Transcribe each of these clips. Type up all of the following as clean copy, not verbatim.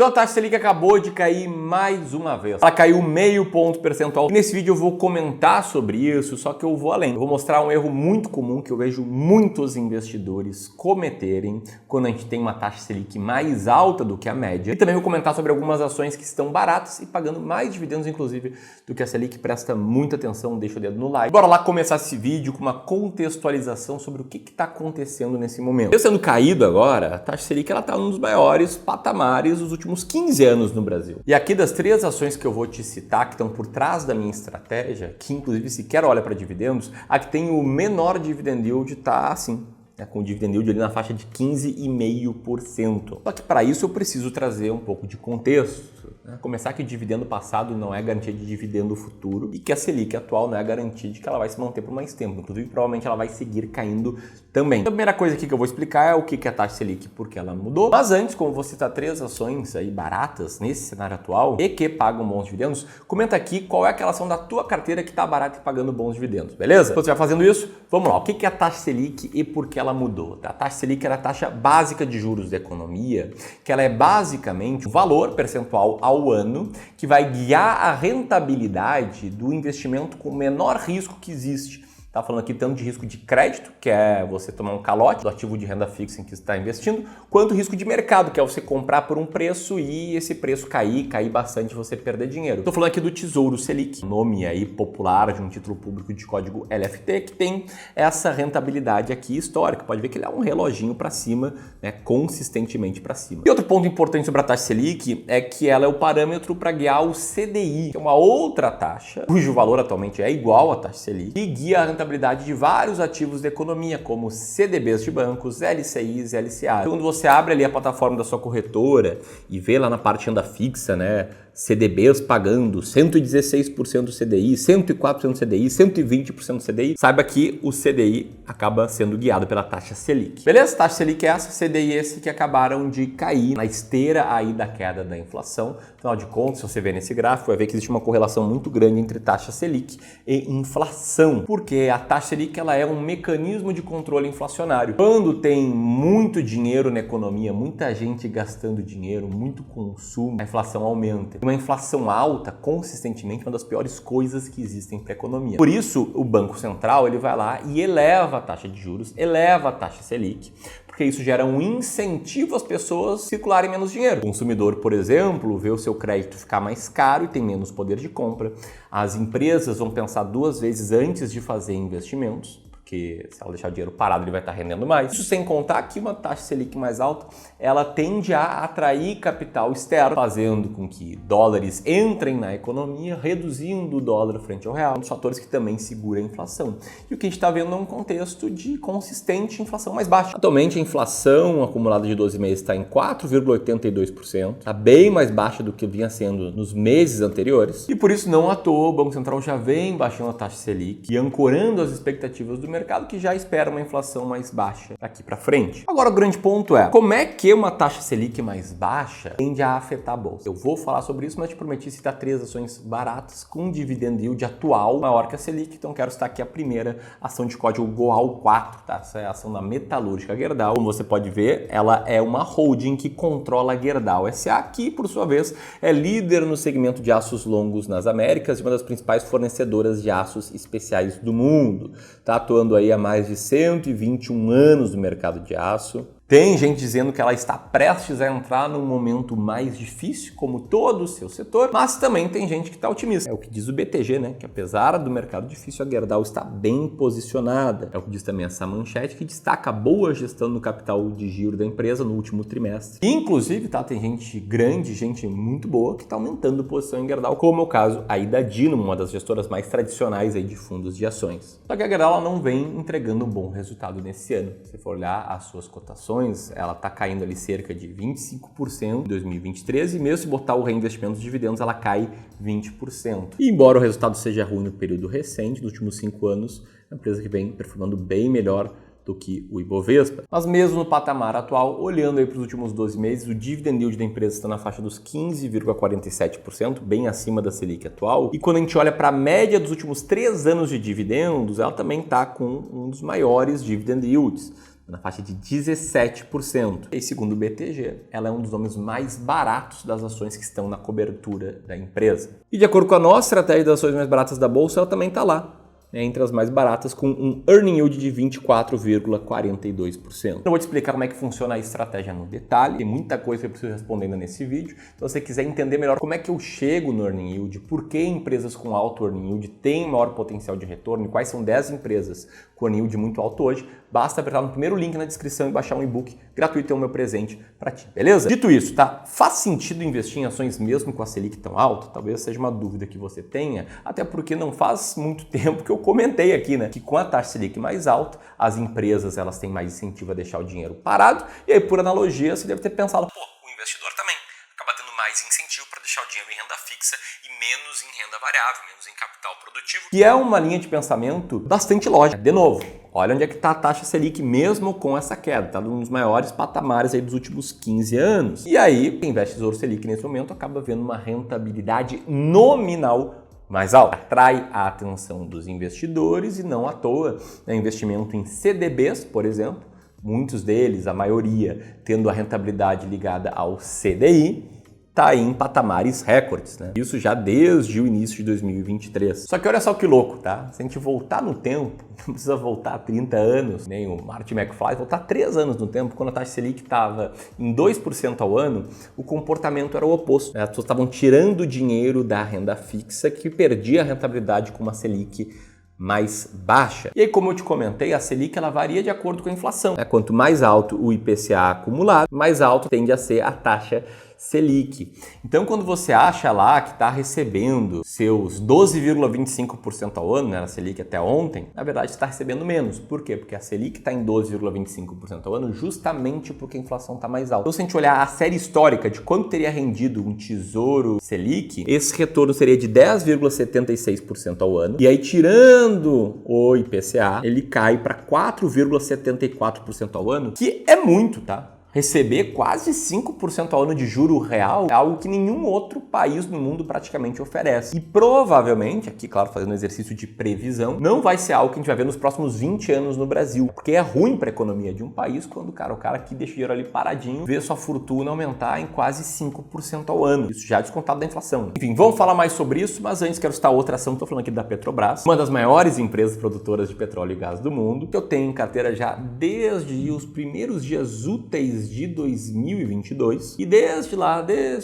Então a taxa Selic acabou de cair mais uma vez. Ela caiu meio ponto percentual. E nesse vídeo eu vou comentar sobre isso, só que eu vou além. Eu vou mostrar um erro muito comum que eu vejo muitos investidores cometerem quando a gente tem uma taxa Selic mais alta do que a média. E também vou comentar sobre algumas ações que estão baratas e pagando mais dividendos, inclusive, do que a Selic. Presta muita atenção, deixa o dedo no like. Bora lá começar esse vídeo com uma contextualização sobre o que está acontecendo nesse momento. Eu sendo caído agora, a taxa Selic está num dos maiores patamares dos últimos 15 anos no Brasil. E aqui das três ações que eu vou te citar, que estão por trás da minha estratégia, que inclusive sequer olha para dividendos, a que tem o menor dividend yield está assim, com o dividend yield ali na faixa de 15,5%. Só que para isso eu preciso trazer um pouco de contexto. Começar que o dividendo passado não é garantia de dividendo futuro e que a Selic atual não é garantia de que ela vai se manter por mais tempo. Inclusive, provavelmente ela vai seguir caindo também. A primeira coisa aqui que eu vou explicar é o que é a taxa Selic, porque ela mudou. Mas antes, como vou citar três ações aí baratas nesse cenário atual e que pagam bons dividendos, comenta aqui qual é aquela ação da tua carteira que está barata e pagando bons dividendos, beleza? Quando você vai fazendo isso, vamos lá. O que é a taxa Selic e por que ela mudou? A taxa Selic era a taxa básica de juros da economia, que ela é basicamente o valor percentual ao ano que vai guiar a rentabilidade do investimento com o menor risco que existe. Tá falando aqui tanto de risco de crédito, que é você tomar um calote do ativo de renda fixa em que você está investindo, quanto risco de mercado, que é você comprar por um preço e esse preço cair bastante e você perder dinheiro. Estou falando aqui do Tesouro Selic, nome aí popular de um título público de código LFT, que tem essa rentabilidade aqui histórica. Pode ver que ele é um reloginho para cima, né, consistentemente para cima. E outro ponto importante sobre a taxa Selic é que ela é o parâmetro para guiar o CDI, que é uma outra taxa, cujo valor atualmente é igual à taxa Selic, e guia a rentabilidade de vários ativos da economia, como CDBs de bancos, LCIs, LCAs. Então, quando você abre ali a plataforma da sua corretora e vê lá na parte renda fixa, né, CDBs pagando 116% do CDI, 104% do CDI, 120% do CDI, saiba que o CDI acaba sendo guiado pela taxa Selic. Beleza? Taxa Selic é essa, CDI esse que acabaram de cair na esteira aí da queda da inflação. Afinal de contas, se você ver nesse gráfico, vai ver que existe uma correlação muito grande entre taxa Selic e inflação, porque a taxa Selic ela é um mecanismo de controle inflacionário. Quando tem muito dinheiro na economia, muita gente gastando dinheiro, muito consumo, a inflação aumenta. Uma inflação alta, consistentemente, é uma das piores coisas que existem para a economia. Por isso, o Banco Central ele vai lá e eleva a taxa de juros, eleva a taxa Selic, porque isso gera um incentivo às pessoas circularem menos dinheiro. O consumidor, por exemplo, vê o seu crédito ficar mais caro e tem menos poder de compra. As empresas vão pensar duas vezes antes de fazer investimentos, porque se ela deixar o dinheiro parado, ele vai estar rendendo mais. Isso sem contar que uma taxa Selic mais alta, ela tende a atrair capital externo, fazendo com que dólares entrem na economia, reduzindo o dólar frente ao real, um dos fatores que também segura a inflação. E o que a gente está vendo é um contexto de consistente inflação mais baixa. Atualmente, a inflação acumulada de 12 meses está em 4,82%, está bem mais baixa do que vinha sendo nos meses anteriores. E por isso, não à toa, o Banco Central já vem baixando a taxa Selic e ancorando as expectativas do mercado que já espera uma inflação mais baixa daqui para frente. Agora o grande ponto é, como é que uma taxa Selic mais baixa tende a afetar a bolsa? Eu vou falar sobre isso, mas te prometi citar três ações baratas com dividend yield atual maior que a Selic, então quero citar aqui a primeira ação de código GOAL4, tá? Essa é a ação da metalúrgica Gerdau. Como você pode ver, ela é uma holding que controla a Gerdau SA, que por sua vez é líder no segmento de aços longos nas Américas e uma das principais fornecedoras de aços especiais do mundo. Tá atuando aí há mais de 121 anos no mercado de aço. Tem gente dizendo que ela está prestes a entrar num momento mais difícil, como todo o seu setor, mas também tem gente que está otimista. É o que diz o BTG, né? Que apesar do mercado difícil, a Gerdau está bem posicionada. É o que diz também essa manchete, que destaca a boa gestão do capital de giro da empresa no último trimestre. Inclusive, tá, tem gente grande, gente muito boa, que está aumentando posição em Gerdau, como é o caso aí da Dynamo, uma das gestoras mais tradicionais aí de fundos de ações. Só que a Gerdau ela não vem entregando um bom resultado nesse ano. Se for olhar as suas cotações, ela está caindo ali cerca de 25% em 2023 e mesmo se botar o reinvestimento dos dividendos, ela cai 20%. E embora o resultado seja ruim no período recente, nos últimos 5 anos, é uma empresa que vem performando bem melhor do que o Ibovespa. Mas mesmo no patamar atual, olhando aí para os últimos 12 meses, o dividend yield da empresa está na faixa dos 15,47%, bem acima da Selic atual. E quando a gente olha para a média dos últimos 3 anos de dividendos, ela também está com um dos maiores dividend yields. na faixa de 17%. E segundo o BTG, ela é um dos nomes mais baratos das ações que estão na cobertura da empresa. E de acordo com a nossa estratégia das ações mais baratas da bolsa, ela também está lá, entre as mais baratas, com um earning yield de 24,42%. Eu vou te explicar como é que funciona a estratégia no detalhe, tem muita coisa que eu preciso responder ainda nesse vídeo. Então, se você quiser entender melhor como é que eu chego no earning yield, por que empresas com alto earning yield têm maior potencial de retorno e quais são 10 empresas com earning yield muito alto hoje, basta apertar no primeiro link na descrição e baixar um e-book gratuito, é o meu presente para ti, beleza? Dito isso, tá? Faz sentido investir em ações mesmo com a Selic tão alta? Talvez seja uma dúvida que você tenha, até porque não faz muito tempo que eu comentei aqui, né? Que com a taxa Selic mais alta, as empresas elas têm mais incentivo a deixar o dinheiro parado, e aí por analogia você deve ter pensado, pô, o investidor também acaba tendo mais incentivo para deixar o dinheiro em renda fixa e menos em renda variável, menos em capital produtivo. E é uma linha de pensamento bastante lógica. De novo, olha onde é que está a taxa Selic mesmo com essa queda. Está num dos maiores patamares aí dos últimos 15 anos. E aí, quem investe Tesouro Selic nesse momento acaba vendo uma rentabilidade nominal mais alta. Atrai a atenção dos investidores e não à toa, né? Investimento em CDBs, por exemplo, muitos deles, a maioria, tendo a rentabilidade ligada ao CDI, está em patamares recordes, né? Isso já desde o início de 2023. Só que olha só que louco, tá? Se a gente voltar no tempo, não precisa voltar 30 anos, nem o Marty McFly, voltar 3 anos no tempo, quando a taxa Selic estava em 2% ao ano, o comportamento era o oposto, né? As pessoas estavam tirando dinheiro da renda fixa que perdia a rentabilidade com uma Selic mais baixa. E aí, como eu te comentei, a Selic ela varia de acordo com a inflação, né? Quanto mais alto o IPCA acumulado, mais alto tende a ser a taxa Selic. Então, quando você acha lá que está recebendo seus 12,25% ao ano, né, na Selic até ontem, na verdade está recebendo menos. Por quê? Porque a Selic está em 12,25% ao ano justamente porque a inflação está mais alta. Então, se a gente olhar a série histórica de quanto teria rendido um tesouro Selic, esse retorno seria de 10,76% ao ano. E aí, tirando o IPCA, ele cai para 4,74% ao ano, que é muito, tá? Receber quase 5% ao ano de juro real é algo que nenhum outro país no mundo praticamente oferece. E provavelmente, aqui claro, fazendo um exercício de previsão, não vai ser algo que a gente vai ver nos próximos 20 anos no Brasil. Porque é ruim para a economia de um país quando o cara que deixa o dinheiro ali paradinho vê sua fortuna aumentar em quase 5% ao ano. Isso já é descontado da inflação. Enfim, vamos falar mais sobre isso, mas antes quero citar outra ação. Estou falando aqui da Petrobras, uma das maiores empresas produtoras de petróleo e gás do mundo, que eu tenho em carteira já desde os primeiros dias úteis de 2022 e desde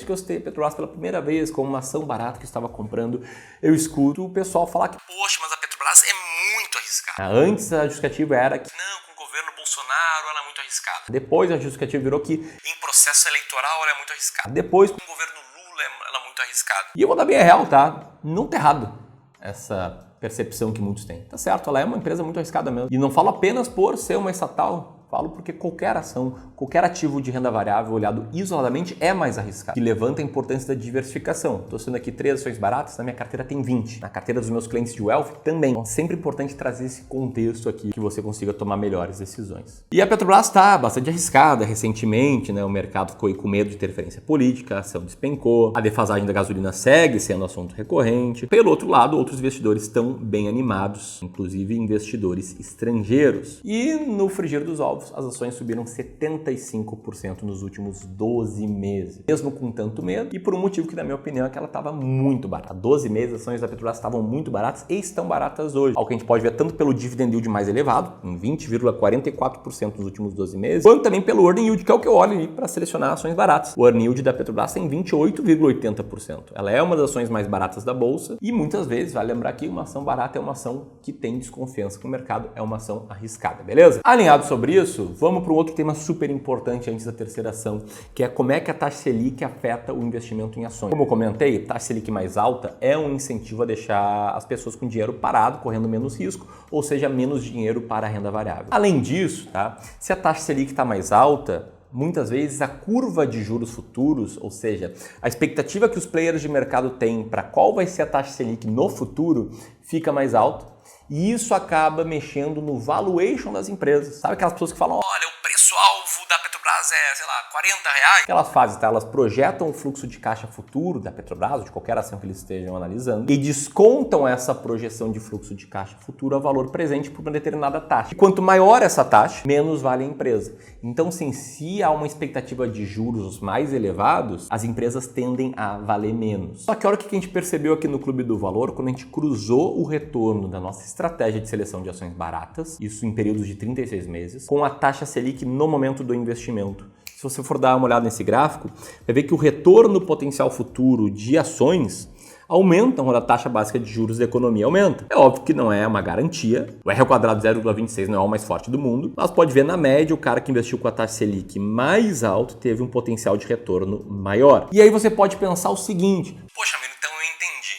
que eu citei a Petrobras pela primeira vez como uma ação barata que eu estava comprando, eu escuto o pessoal falar que, poxa, mas a Petrobras é muito arriscada. Antes a justificativa era que não, com o governo Bolsonaro ela é muito arriscada. Depois a justificativa virou que em processo eleitoral ela é muito arriscada. Depois com o governo Lula ela é muito arriscada. E eu vou dar bem a real, tá? Não tá errado essa percepção que muitos têm. Tá certo, ela é uma empresa muito arriscada mesmo. E não falo apenas por ser uma estatal, falo porque qualquer ação, qualquer ativo de renda variável olhado isoladamente é mais arriscado, que levanta a importância da diversificação. Estou sendo aqui 3 ações baratas, na minha carteira tem 20. Na carteira dos meus clientes de Wealth também. Então é sempre importante trazer esse contexto aqui que você consiga tomar melhores decisões. E a Petrobras está bastante arriscada recentemente, né? O mercado ficou aí com medo de interferência política, a ação despencou, a defasagem da gasolina segue sendo assunto recorrente. Pelo outro lado, outros investidores estão bem animados, inclusive investidores estrangeiros. E no frigir dos ovos, as ações subiram 75% nos últimos 12 meses. Mesmo com tanto medo, e por um motivo que, na minha opinião, é que ela estava muito barata. Há 12 meses, as ações da Petrobras estavam muito baratas e estão baratas hoje. Algo que a gente pode ver tanto pelo dividend yield mais elevado, em 20,44% nos últimos 12 meses, quanto também pelo earning yield, que é o que eu olho para selecionar ações baratas. O earning yield da Petrobras tem 28,80%. Ela é uma das ações mais baratas da bolsa e muitas vezes, vale lembrar que uma ação barata é uma ação que tem desconfiança com o mercado, é uma ação arriscada, beleza? Alinhado sobre isso, vamos para um outro tema super importante antes da terceira ação, que é como é que a taxa Selic afeta o investimento em ações. Como eu comentei, taxa Selic mais alta é um incentivo a deixar as pessoas com dinheiro parado, correndo menos risco, ou seja, menos dinheiro para a renda variável. Além disso, tá? Se a taxa Selic está mais alta, muitas vezes a curva de juros futuros, ou seja, a expectativa que os players de mercado têm para qual vai ser a taxa Selic no futuro, fica mais alta. E isso acaba mexendo no valuation das empresas. Sabe aquelas pessoas que falam, olha, o preço-alvo da Petrobras faz é, sei lá, R$40. O que elas fazem, tá? Elas projetam o fluxo de caixa futuro da Petrobras, ou de qualquer ação que eles estejam analisando, e descontam essa projeção de fluxo de caixa futuro a valor presente por uma determinada taxa. E quanto maior essa taxa, menos vale a empresa. Então, sim, se há uma expectativa de juros mais elevados, as empresas tendem a valer menos. Só que olha o que a gente percebeu aqui no Clube do Valor, quando a gente cruzou o retorno da nossa estratégia de seleção de ações baratas, isso em períodos de 36 meses, com a taxa Selic no momento do investimento. Se você for dar uma olhada nesse gráfico, vai ver que o retorno potencial futuro de ações aumenta quando a taxa básica de juros da economia aumenta. É óbvio que não é uma garantia, o R² 0,26 não é o mais forte do mundo, mas pode ver na média o cara que investiu com a taxa Selic mais alta teve um potencial de retorno maior. E aí você pode pensar o seguinte: poxa, Miro, então eu entendi.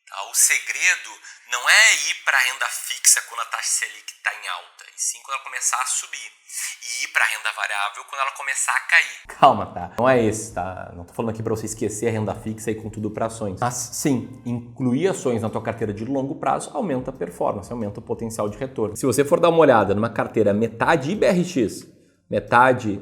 Tá? O segredo não é ir para a renda fixa quando a taxa Selic está em alta, e sim quando ela começar a subir. E ir para a renda variável quando ela começar a cair. Calma, tá? Não é esse, tá? Não tô falando aqui para você esquecer a renda fixa e com tudo para ações. Mas sim, incluir ações na tua carteira de longo prazo aumenta a performance, aumenta o potencial de retorno. Se você for dar uma olhada numa carteira metade IBRX, metade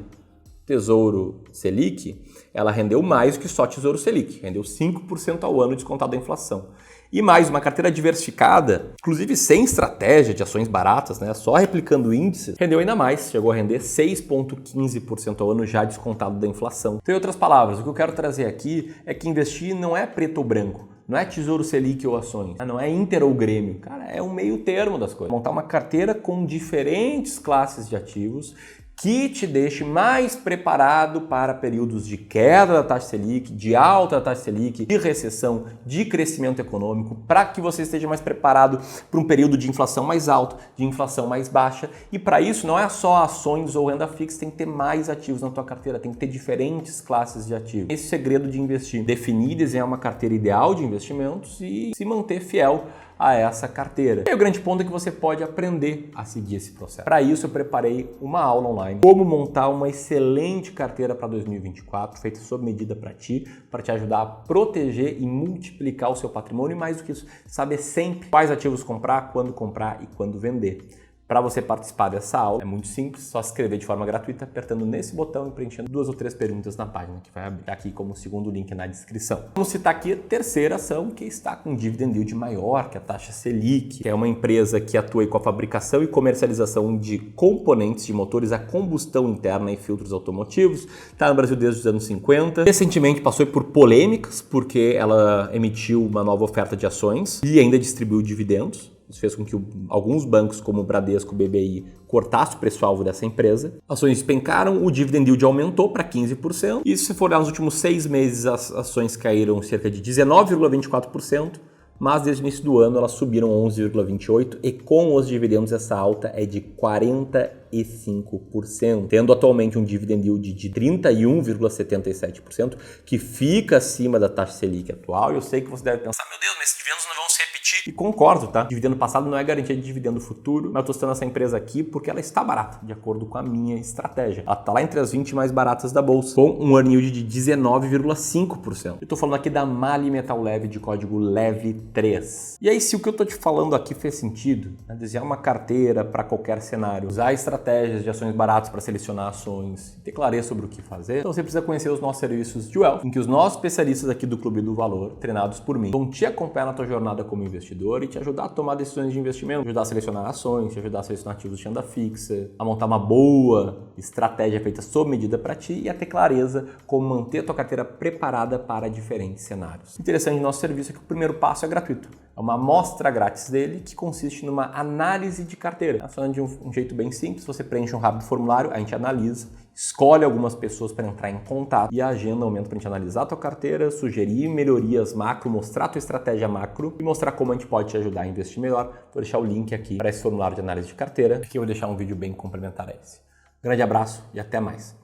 Tesouro Selic, ela rendeu mais que só Tesouro Selic. Rendeu 5% ao ano descontado da inflação. E mais, uma carteira diversificada, inclusive sem estratégia de ações baratas, né, só replicando índices, rendeu ainda mais, chegou a render 6,15% ao ano já descontado da inflação. Então, em outras palavras, o que eu quero trazer aqui é que investir não é preto ou branco, não é Tesouro Selic ou ações, não é Inter ou Grêmio, cara, é um meio termo das coisas. Montar uma carteira com diferentes classes de ativos que te deixe mais preparado para períodos de queda da taxa Selic, de alta da taxa Selic, de recessão, de crescimento econômico, para que você esteja mais preparado para um período de inflação mais alto, de inflação mais baixa. E para isso não é só ações ou renda fixa, tem que ter mais ativos na tua carteira, tem que ter diferentes classes de ativos. Esse é o segredo de investir: definir e desenhar uma carteira ideal de investimentos e se manter fiel a essa carteira. E o grande ponto é que você pode aprender a seguir esse processo. Para isso eu preparei uma aula online, como montar uma excelente carteira para 2024, feita sob medida para te ajudar a proteger e multiplicar o seu patrimônio, e mais do que isso, saber sempre quais ativos comprar, quando e quando vender. Para você participar dessa aula é muito simples, só se inscrever de forma gratuita apertando nesse botão e preenchendo 2 ou 3 perguntas na página que vai abrir aqui como segundo link na descrição. Vamos citar aqui a terceira ação, que está com um dividend yield maior que a taxa Selic, que é uma empresa que atua com a fabricação e comercialização de componentes de motores a combustão interna e filtros automotivos. Está no Brasil desde os anos 50. Recentemente passou por polêmicas porque ela emitiu uma nova oferta de ações e ainda distribuiu dividendos. Isso fez com que alguns bancos, como o Bradesco, o BBI, cortassem o preço-alvo dessa empresa. Ações despencaram, o dividend yield aumentou para 15%. E se for olhar nos últimos 6 meses, as ações caíram cerca de 19,24%. Mas desde o início do ano elas subiram 11,28% e com os dividendos essa alta é de 45%, tendo atualmente um dividend yield de 31,77%, que fica acima da taxa Selic atual. E eu sei que você deve pensar: meu Deus, mas esses dividendos não vão se repetir. E concordo, tá? Dividendo passado não é garantia de dividendo futuro, mas eu tô citando essa empresa aqui porque ela está barata, de acordo com a minha estratégia. Ela tá lá entre as 20 mais baratas da bolsa, com um earning yield de 19,5%. Eu tô falando aqui da Mali Metal Leve, de código LEVE3. E aí, se o que eu tô te falando aqui fez sentido, né? Desenhar uma carteira para qualquer cenário, usar estratégias de ações baratas para selecionar ações, ter clareza sobre o que fazer, então você precisa conhecer os nossos serviços de Wealth, em que os nossos especialistas aqui do Clube do Valor, treinados por mim, vão te acompanhar na tua jornada como investidor e te ajudar a tomar decisões de investimento, ajudar a selecionar ações, te ajudar a selecionar ativos de renda fixa, a montar uma boa estratégia feita sob medida para ti e a ter clareza como manter a tua carteira preparada para diferentes cenários. Interessante do nosso serviço é que o primeiro passo é gratuito. É uma amostra grátis dele que consiste numa análise de carteira. Falando de um jeito bem simples, você preenche um rápido formulário, a gente analisa, escolhe algumas pessoas para entrar em contato e agenda um momento para a gente analisar a tua carteira, sugerir melhorias macro, mostrar a tua estratégia macro e mostrar como a gente pode te ajudar a investir melhor. Vou deixar o link aqui para esse formulário de análise de carteira. Aqui eu vou deixar um vídeo bem complementar a esse. Grande abraço e até mais.